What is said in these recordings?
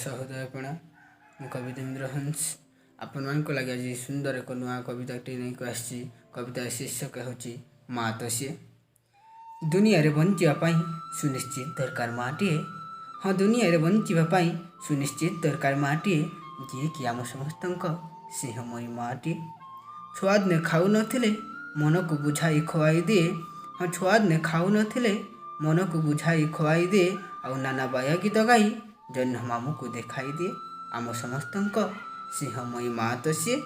ସହୋଦୟ ପ୍ରଣାମ। ମୁଁ କବି ଦେବେନ୍ଦ୍ର ହଂସ ଆପଣମାନଙ୍କ ଲାଗି ଆଜି ସୁନ୍ଦର ଏକ ନୂଆ କବିତାଟି ନେଇକି ଆସିଛି। କବିତାର ଶୀର୍ଷକ ହେଉଛି ମା ତ ସିଏ। ଦୁନିଆରେ ବଞ୍ଚିବା ପାଇଁ ସୁନିଶ୍ଚିତ ଦରକାର ମାଟିଏ। ହଁ, ଦୁନିଆରେ ବଞ୍ଚିବା ପାଇଁ ସୁନିଶ୍ଚିତ ଦରକାର ମାଟିଏ, ଯିଏକି ଆମ ସମସ୍ତଙ୍କ ସ୍ନେହମୟୀ ମାଟିଏ। ଛୁଆଦିନେ ଖାଉନଥିଲେ ମନକୁ ବୁଝାଇ ଖୁଆଇ ଦିଏ। ହଁ, ଛୁଆଦିନେ ଖାଉନଥିଲେ ମନକୁ ବୁଝାଇ ଖୁଆଇ ଦିଏ। ଆଉ ନାନା ବାୟା ଗୀତ ଗାଇ ଜହ୍ନ ମାମୁଁକୁ ଦେଖାଇ ଦିଏ। ଆମ ସମସ୍ତଙ୍କ ସ୍ନେହମୟୀ ମା ତ ସିଏ।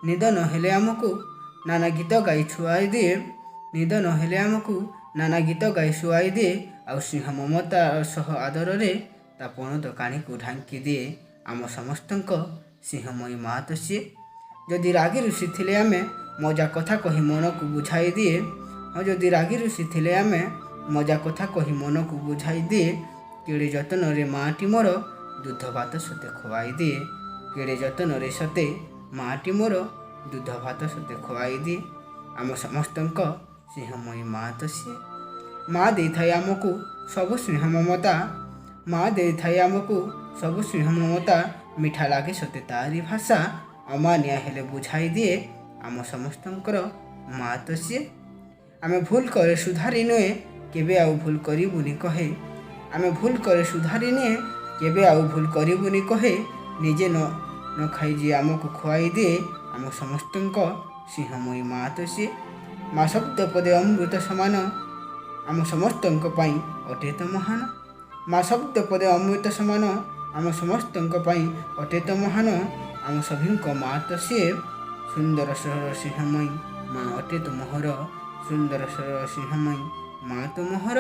ନିଦ ନହେଲେ ଆମକୁ ନାନା ଗୀତ ଗାଇ ଛୁଆଇ ଦିଏ। ନିଦ ନହେଲେ ଆମକୁ ନାନା ଗୀତ ଗାଇ ଶୁଆଇ ଦିଏ। ଆଉ ସ୍ନେହ ମମତା ସହ ଆଦରରେ ତା ପଣତ କାଣିକୁ ଢାଙ୍କି ଦିଏ। ଆମ ସମସ୍ତଙ୍କ ସ୍ନେହମୟୀ ମା ତ ସିଏ। ଯଦି ରାଗି ରୁଷି ଥିଲେ ଆମେ ମଜା କଥା କହି ମନକୁ ବୁଝାଇ ଦିଏ। ହଁ, ଯଦି ରାଗି ରୁଷି ଥିଲେ ଆମେ ମଜା କଥା କହି ମନକୁ ବୁଝାଇ ଦିଏ। କେଡ଼େ ଯତ୍ନରେ ମାଟି ମୋର ଦୁଧ ଭାତ ସତେ ଖୁଆଇ ଦିଏ। କେଡ଼େ ଯତ୍ନରେ ସତେ ମାଟି ମୋର ଦୁଧ ଭାତ ସତେ ଖୁଆଇ ଦିଏ। ଆମ ସମସ୍ତଙ୍କ ସ୍ନେହମୟୀ ମା ତ ସିଏ। ମା ଦେଇଥାଏ ଆମକୁ ସବୁ ସ୍ନେହ ମମତା। ମା ଦେଇଥାଏ ଆମକୁ ସବୁ ସ୍ନେହ ମମତା। ମିଠା ଲାଗେ ସତେ ତାରି ଭାଷା। ଅମାନିଆ ହେଲେ ବୁଝାଇ ଦିଏ। ଆମ ସମସ୍ତଙ୍କର ମା ତ ସିଏ। ଆମେ ଭୁଲ କରେ ସୁଧାରି ନୁହେଁ, କେବେ ଆଉ ଭୁଲ କରିବୁନି କହେ। ଆମେ ଭୁଲ କରେ ସୁଧାରି ନିଏ, କେବେ ଆଉ ଭୁଲ କରିବୁନି କହେ। ନିଜେ ନ ଖାଇ ଯିଏ ଆମକୁ ଖୁଆଇ ଦିଏ। ଆମ ସମସ୍ତଙ୍କ ସ୍ନେହମୟୀ ମା ତ ସିଏ। ମା ଶବ୍ଦ ପଦେ ଅମୃତ ସମାନ, ଆମ ସମସ୍ତଙ୍କ ପାଇଁ ଅଟେ ତ ମହାନ। ମା ଶବ୍ଦ ପଦେ ଅମୃତ ସମାନ, ଆମ ସମସ୍ତଙ୍କ ପାଇଁ ଅଟେ ତ ମହାନ। ଆମ ସଭିଙ୍କ ମା ତ ସିଏ। ସୁନ୍ଦର ସରଳ ସ୍ନେହମୟୀ ମା ଅଟେ ତ ମୋହର। ସୁନ୍ଦର ସରଳ ସ୍ନେହମୟୀ ମା ତ ମୋହର।